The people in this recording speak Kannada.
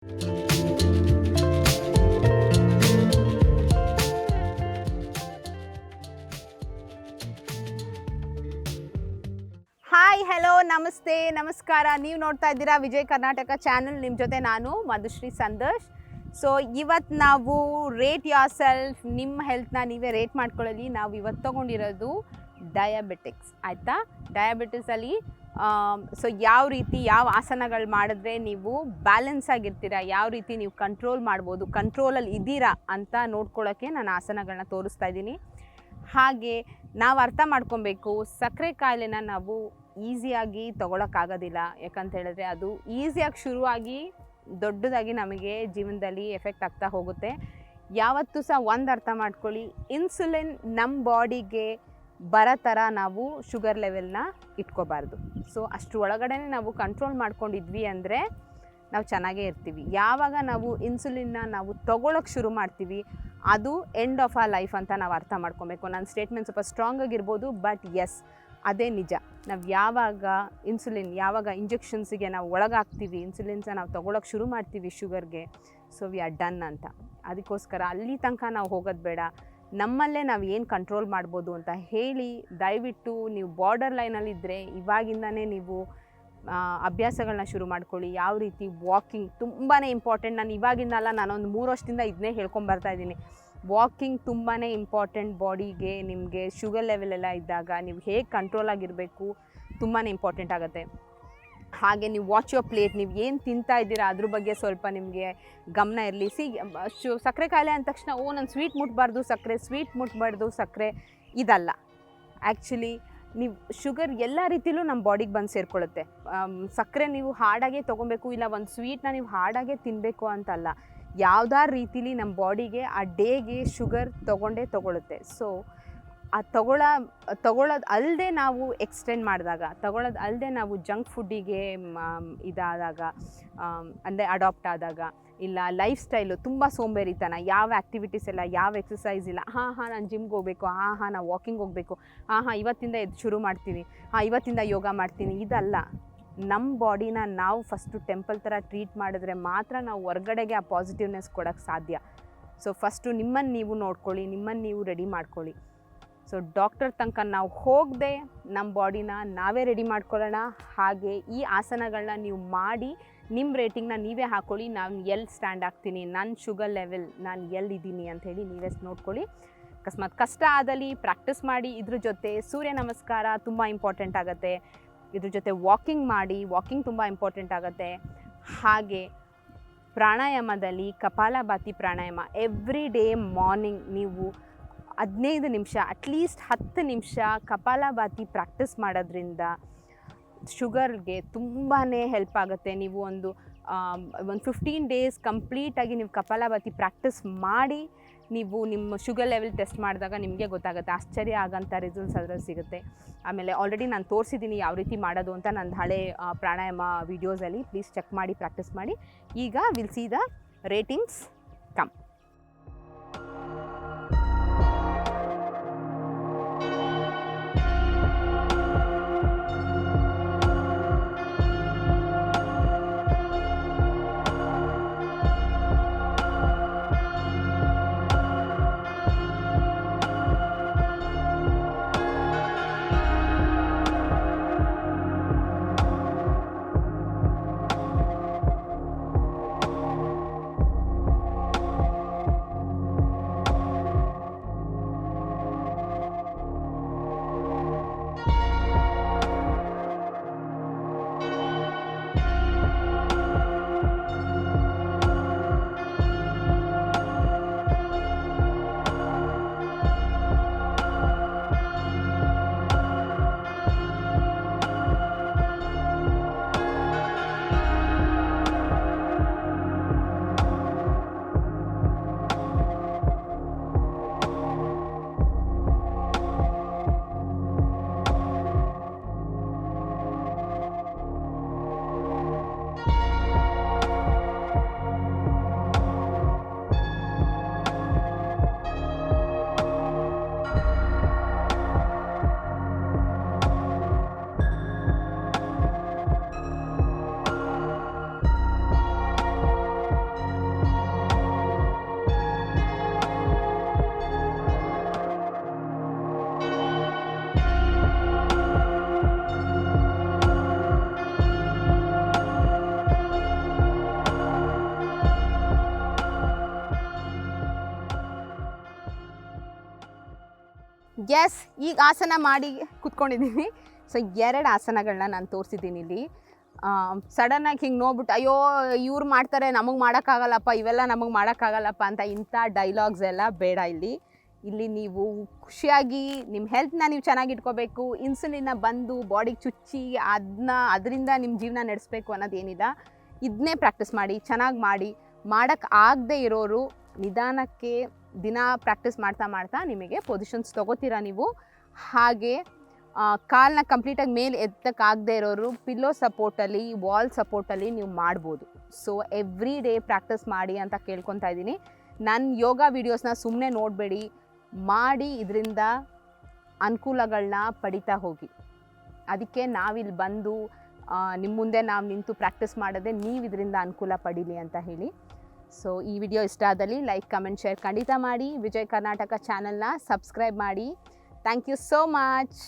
ಹಾಯ್, ಹಲೋ, ನಮಸ್ತೆ, ನಮಸ್ಕಾರ. ನೀವು ನೋಡ್ತಾ ಇದ್ದೀರಾ ವಿಜಯ್ ಕರ್ನಾಟಕ ಚಾನಲ್. ನಿಮ್ಮ ಜೊತೆ ನಾನು ಮಧುಶ್ರೀ ಸಂತೋಷ್. ಸೊ ಇವತ್ತು ನಾವು ರೇಟ್ ಯೋರ್ ಸೆಲ್ಫ್, ನಿಮ್ಮ ಹೆಲ್ತ್ನ ನೀವೇ ರೇಟ್ ಮಾಡ್ಕೊಳ್ಳಿ. ನಾವು ಇವತ್ತು ತೊಗೊಂಡಿರೋದು ಡಯಾಬಿಟಿಕ್ಸ್, ಆಯಿತಾ? ಡಯಾಬಿಟಿಸಲ್ಲಿ ಸೊ ಯಾವ ರೀತಿ ಯಾವ ಆಸನಗಳು ಮಾಡಿದ್ರೆ ನೀವು ಬ್ಯಾಲೆನ್ಸ್ ಆಗಿರ್ತೀರಾ, ಯಾವ ರೀತಿ ನೀವು ಕಂಟ್ರೋಲ್ ಮಾಡ್ಬೋದು, ಕಂಟ್ರೋಲಲ್ಲಿ ಇದ್ದೀರಾ ಅಂತ ನೋಡ್ಕೊಳ್ಳೋಕ್ಕೆ ನಾನು ಆಸನಗಳನ್ನ ತೋರಿಸ್ತಾ ಇದ್ದೀನಿ. ಹಾಗೆ ನಾವು ಅರ್ಥ ಮಾಡ್ಕೊಬೇಕು, ಸಕ್ಕರೆ ಕಾಯಿಲೆನ ನಾವು ಈಸಿಯಾಗಿ ತೊಗೊಳಕ್ಕಾಗೋದಿಲ್ಲ. ಯಾಕಂತ ಹೇಳಿದ್ರೆ ಅದು ಈಸಿಯಾಗಿ ಶುರುವಾಗಿ ದೊಡ್ಡದಾಗಿ ನಮಗೆ ಜೀವನದಲ್ಲಿ ಎಫೆಕ್ಟ್ ಆಗ್ತಾ ಹೋಗುತ್ತೆ. ಯಾವತ್ತೂ ಸಹ ಒಂದು ಅರ್ಥ ಮಾಡ್ಕೊಳ್ಳಿ, ಇನ್ಸುಲಿನ್ ನಮ್ಮ ಬಾಡಿಗೆ ಬರೋ ಥರ ನಾವು ಶುಗರ್ ಲೆವೆಲ್ನ ಇಟ್ಕೋಬಾರ್ದು. ಸೊ ಅಷ್ಟು ಒಳಗಡೆ ನಾವು ಕಂಟ್ರೋಲ್ ಮಾಡ್ಕೊಂಡಿದ್ವಿ ಅಂದರೆ ನಾವು ಚೆನ್ನಾಗೇ ಇರ್ತೀವಿ. ಯಾವಾಗ ನಾವು ಇನ್ಸುಲಿನ್ನ ನಾವು ತೊಗೊಳಕ್ಕೆ ಶುರು ಮಾಡ್ತೀವಿ, ಅದು ಎಂಡ್ ಆಫ್ ಆ ಲೈಫ್ ಅಂತ ನಾವು ಅರ್ಥ ಮಾಡ್ಕೊಬೇಕು. ನನ್ನ ಸ್ಟೇಟ್ಮೆಂಟ್ ಸ್ವಲ್ಪ ಸ್ಟ್ರಾಂಗ್ ಆಗಿರ್ಬೋದು, ಬಟ್ ಎಸ್, ಅದೇ ನಿಜ. ನಾವು ಯಾವಾಗ ಇಂಜೆಕ್ಷನ್ಸಿಗೆ ನಾವು ಒಳಗಾಗ್ತೀವಿ, ಇನ್ಸುಲಿನ್ಸ ನಾವು ತೊಗೊಳಕ್ಕೆ ಶುರು ಮಾಡ್ತೀವಿ ಶುಗರ್ಗೆ, ಸೊ ವಿ ಆರ್ ಡನ್ ಅಂತ. ಅದಕ್ಕೋಸ್ಕರ ಅಲ್ಲಿ ತನಕ ನಾವು ಹೋಗೋದು ಬೇಡ. ನಮ್ಮಲ್ಲೇ ನಾವು ಏನು ಕಂಟ್ರೋಲ್ ಮಾಡ್ಬೋದು ಅಂತ ಹೇಳಿ, ದಯವಿಟ್ಟು ನೀವು ಬಾರ್ಡರ್ ಲೈನಲ್ಲಿದ್ದರೆ ಇವಾಗಿಂದನೇ ನೀವು ಅಭ್ಯಾಸಗಳನ್ನ ಶುರು ಮಾಡ್ಕೊಳ್ಳಿ. ಯಾವ ರೀತಿ ವಾಕಿಂಗ್ ತುಂಬಾ ಇಂಪಾರ್ಟೆಂಟ್. ನಾನು ಇವಾಗಿಂದಲ್ಲ, ನಾನೊಂದು 3 ವರ್ಷದಿಂದ ಇದನ್ನೇ ಹೇಳ್ಕೊಂಬರ್ತಾ ಇದ್ದೀನಿ. ವಾಕಿಂಗ್ ತುಂಬಾ ಇಂಪಾರ್ಟೆಂಟ್ ಬಾಡಿಗೆ. ನಿಮಗೆ ಶುಗರ್ ಲೆವೆಲ್ ಎಲ್ಲ ಇದ್ದಾಗ ನೀವು ಹೇಗೆ ಕಂಟ್ರೋಲ್ ಆಗಿರಬೇಕು ತುಂಬಾ ಇಂಪಾರ್ಟೆಂಟ್ ಆಗುತ್ತೆ. ಹಾಗೆ ನೀವು ವಾಚ್ ಯುವರ್ ಪ್ಲೇಟ್, ನೀವು ಏನು ತಿಂತಾ ಇದ್ದೀರಾ ಅದ್ರ ಬಗ್ಗೆ ಸ್ವಲ್ಪ ನಿಮಗೆ ಗಮನ ಇರಲಿ. ಸಕ್ಕರೆ ಕಾಯಿಲೆ ಅಂದ ತಕ್ಷಣ ನಾನು ಸ್ವೀಟ್ ಮುಟ್ಬಾರ್ದು, ಸಕ್ಕರೆ ಇದಲ್ಲ. ಆ್ಯಕ್ಚುಲಿ ನೀವು ಶುಗರ್ ಎಲ್ಲ ರೀತಿಲೂ ನಮ್ಮ ಬಾಡಿಗೆ ಬಂದು ಸೇರಿಕೊಳ್ಳುತ್ತೆ. ಸಕ್ಕರೆ ನೀವು ಹಾರ್ಡಾಗೇ ತೊಗೊಬೇಕು, ಇಲ್ಲ ಒಂದು ಸ್ವೀಟ್ನ ನೀವು ಹಾರ್ಡಾಗೇ ತಿನ್ನಬೇಕು ಅಂತಲ್ಲ. ಯಾವುದಾರು ರೀತಿಲಿ ನಮ್ಮ ಬಾಡಿಗೆ ಆ ಡೇಗೆ ಶುಗರ್ ತೊಗೊಳುತ್ತೆ. ಸೊ ಆ ತೊಗೊಳೋದು ಅಲ್ಲದೆ ನಾವು ಎಕ್ಸ್ಟೆಂಡ್ ಮಾಡಿದಾಗ, ತೊಗೊಳೋದು ಅಲ್ಲದೆ ನಾವು ಜಂಕ್ ಫುಡ್ಡಿಗೆ ಇದಾದಾಗ, ಅಂದರೆ ಅಡಾಪ್ಟ್ ಆದಾಗ, ಇಲ್ಲ ಲೈಫ್ ಸ್ಟೈಲು ತುಂಬ ಸೋಂಬೇರಿತನ, ಯಾವ ಆ್ಯಕ್ಟಿವಿಟೀಸ್ ಇಲ್ಲ, ಯಾವ ಎಕ್ಸಸೈಸ್ ಇಲ್ಲ, ನಾನು ಜಿಮ್ಗೆ ಹೋಗಬೇಕು, ನಾನು ವಾಕಿಂಗ್ ಹೋಗಬೇಕು, ಇವತ್ತಿಂದ ಶುರು ಮಾಡ್ತೀನಿ, ಇವತ್ತಿಂದ ಯೋಗ ಮಾಡ್ತೀನಿ, ಇದಲ್ಲ. ನಮ್ಮ ಬಾಡಿನ ನಾವು ಫಸ್ಟು ಟೆಂಪಲ್ ಥರ ಟ್ರೀಟ್ ಮಾಡಿದ್ರೆ ಮಾತ್ರ ನಾವು ಹೊರ್ಗಡೆಗೆ ಆ ಪಾಸಿಟಿವ್ನೆಸ್ ಕೊಡೋಕ್ಕೆ ಸಾಧ್ಯ. ಸೊ ಫಸ್ಟು ನಿಮ್ಮನ್ನು ನೀವು ನೋಡ್ಕೊಳ್ಳಿ, ನಿಮ್ಮನ್ನು ನೀವು ರೆಡಿ ಮಾಡ್ಕೊಳ್ಳಿ. ಸೊ ಡಾಕ್ಟರ್ ತನಕ ನಾವು ಹೋಗದೆ ನಮ್ಮ ಬಾಡಿನ ನಾವೇ ರೆಡಿ ಮಾಡ್ಕೊಳ್ಳೋಣ. ಹಾಗೆ ಈ ಆಸನಗಳನ್ನ ನೀವು ಮಾಡಿ ನಿಮ್ಮ ರೇಟಿಂಗ್ನ ನೀವೇ ಹಾಕ್ಕೊಳ್ಳಿ. ನಾನು ಎಲ್ಲಿ ಸ್ಟ್ಯಾಂಡ್ ಆಗ್ತೀನಿ, ನನ್ನ ಶುಗರ್ ಲೆವೆಲ್ ನಾನು ಎಲ್ಲಿದ್ದೀನಿ ಅಂಥೇಳಿ ನೀವೇ ನೋಡ್ಕೊಳ್ಳಿ. ಅಕಸ್ಮಾತ್ ಕಷ್ಟ ಆದಲ್ಲಿ ಪ್ರಾಕ್ಟೀಸ್ ಮಾಡಿ. ಇದ್ರ ಜೊತೆ ಸೂರ್ಯ ನಮಸ್ಕಾರ ತುಂಬ ಇಂಪಾರ್ಟೆಂಟ್ ಆಗುತ್ತೆ. ಇದ್ರ ಜೊತೆ ವಾಕಿಂಗ್ ಮಾಡಿ, ವಾಕಿಂಗ್ ತುಂಬ ಇಂಪಾರ್ಟೆಂಟ್ ಆಗುತ್ತೆ. ಹಾಗೆ ಪ್ರಾಣಾಯಾಮದಲ್ಲಿ ಕಪಾಲಭಾತಿ ಪ್ರಾಣಾಯಾಮ ಎವ್ರಿ ಡೇ ಮಾರ್ನಿಂಗ್ ನೀವು 15 ನಿಮಿಷ, ಅಟ್ಲೀಸ್ಟ್ 10 ನಿಮಿಷ ಕಪಾಲಭಾತಿ ಪ್ರಾಕ್ಟೀಸ್ ಮಾಡೋದ್ರಿಂದ ಶುಗರ್ಗೆ ತುಂಬಾ ಹೆಲ್ಪ್ ಆಗುತ್ತೆ. ನೀವು ಒಂದು 15 ಡೇಸ್ ಕಂಪ್ಲೀಟಾಗಿ ನೀವು ಕಪಾಲಭಾತಿ ಪ್ರಾಕ್ಟೀಸ್ ಮಾಡಿ ನೀವು ನಿಮ್ಮ ಶುಗರ್ ಲೆವೆಲ್ ಟೆಸ್ಟ್ ಮಾಡಿದಾಗ ನಿಮಗೆ ಗೊತ್ತಾಗುತ್ತೆ. ಆಶ್ಚರ್ಯ ಆಗೋಂಥ ರಿಸಲ್ಟ್ಸ್ ಅದರಲ್ಲಿ ಸಿಗುತ್ತೆ. ಆಮೇಲೆ ಆಲ್ರೆಡಿ ನಾನು ತೋರಿಸಿದ್ದೀನಿ ಯಾವ ರೀತಿ ಮಾಡೋದು ಅಂತ ನಂದು ಹಳೆ ಪ್ರಾಣಾಯಾಮ ವೀಡಿಯೋಸಲ್ಲಿ. ಪ್ಲೀಸ್ ಚೆಕ್ ಮಾಡಿ, ಪ್ರಾಕ್ಟೀಸ್ ಮಾಡಿ. ಈಗ will see the ratings come. Yes, ಈಗ ಆಸನ ಮಾಡಿ ಕೂತ್ಕೊಂಡಿದ್ದೀನಿ. ಸೊ 2 ಆಸನಗಳನ್ನ ನಾನು ತೋರಿಸಿದ್ದೀನಿ ಇಲ್ಲಿ. ಸಡನ್ನಾಗಿ ಹಿಂಗೆ ನೋಡ್ಬಿಟ್ಟು ಅಯ್ಯೋ ಇವ್ರು ಮಾಡ್ತಾರೆ ನಮಗೆ ಮಾಡೋಕ್ಕಾಗಲ್ಲಪ್ಪ, ಇವೆಲ್ಲ ನಮಗೆ ಮಾಡೋಕ್ಕಾಗಲ್ಲಪ್ಪ ಅಂತ ಇಂಥ ಡೈಲಾಗ್ಸ್ ಎಲ್ಲ ಬೇಡ. ಇಲ್ಲಿ ನೀವು ಖುಷಿಯಾಗಿ ನಿಮ್ಮ ಹೆಲ್ತ್ನ ನೀವು ಚೆನ್ನಾಗಿ ಇಟ್ಕೋಬೇಕು. ಇನ್ಸುಲಿನ್ನ ಬಂದು ಬಾಡಿಗೆ ಚುಚ್ಚಿ ಅದರಿಂದ ನಿಮ್ಮ ಜೀವನ ನಡೆಸಬೇಕು ಅನ್ನೋದೇನಿಲ್ಲ. ಇದನ್ನೇ ಪ್ರಾಕ್ಟೀಸ್ ಮಾಡಿ, ಚೆನ್ನಾಗಿ ಮಾಡಿ. ಮಾಡೋಕ್ಕೆ ಆಗದೆ ಇರೋರು ನಿಧಾನಕ್ಕೆ ದಿನ ಪ್ರಾಕ್ಟೀಸ್ ಮಾಡ್ತಾ ಮಾಡ್ತಾ ನಿಮಗೆ ಪೊಸಿಷನ್ಸ್ ತೊಗೋತೀರಾ ನೀವು. ಹಾಗೆ ಕಾಲನ್ನ ಕಂಪ್ಲೀಟಾಗಿ ಮೇಲೆ ಎತ್ತಕ್ಕಾಗದೇ ಇರೋರು ಪಿಲ್ಲೋ ಸಪೋರ್ಟಲ್ಲಿ, ವಾಲ್ ಸಪೋರ್ಟಲ್ಲಿ ನೀವು ಮಾಡ್ಬೋದು. ಸೊ ಎವ್ರಿ ಡೇ ಪ್ರಾಕ್ಟೀಸ್ ಮಾಡಿ ಅಂತ ಕೇಳ್ಕೊತಾ ಇದ್ದೀನಿ. ನನ್ನ ಯೋಗ ವೀಡಿಯೋಸ್ನ ಸುಮ್ಮನೆ ನೋಡಬೇಡಿ, ಮಾಡಿ ಇದರಿಂದ ಅನುಕೂಲಗಳನ್ನ ಪಡಿತಾ ಹೋಗಿ. ಅದಕ್ಕೆ ನಾವಿಲ್ಲಿ ಬಂದು ನಿಮ್ಮ ಮುಂದೆ ನಾವು ನಿಂತು ಪ್ರಾಕ್ಟೀಸ್ ಮಾಡೋದೇ ನೀವು ಇದರಿಂದ ಅನುಕೂಲ ಪಡೀಲಿ ಅಂತ ಹೇಳಿ. ಸೊ ಈ ವಿಡಿಯೋ ಇಷ್ಟ ಆದಲ್ಲಿ ಲೈಕ್, ಕಮೆಂಟ್, ಶೇರ್ ಖಂಡಿತ ಮಾಡಿ. ವಿಜಯ್ ಕರ್ನಾಟಕ ಚಾನಲ್ನ ಸಬ್ಸ್ಕ್ರೈಬ್ ಮಾಡಿ. Thank you so much.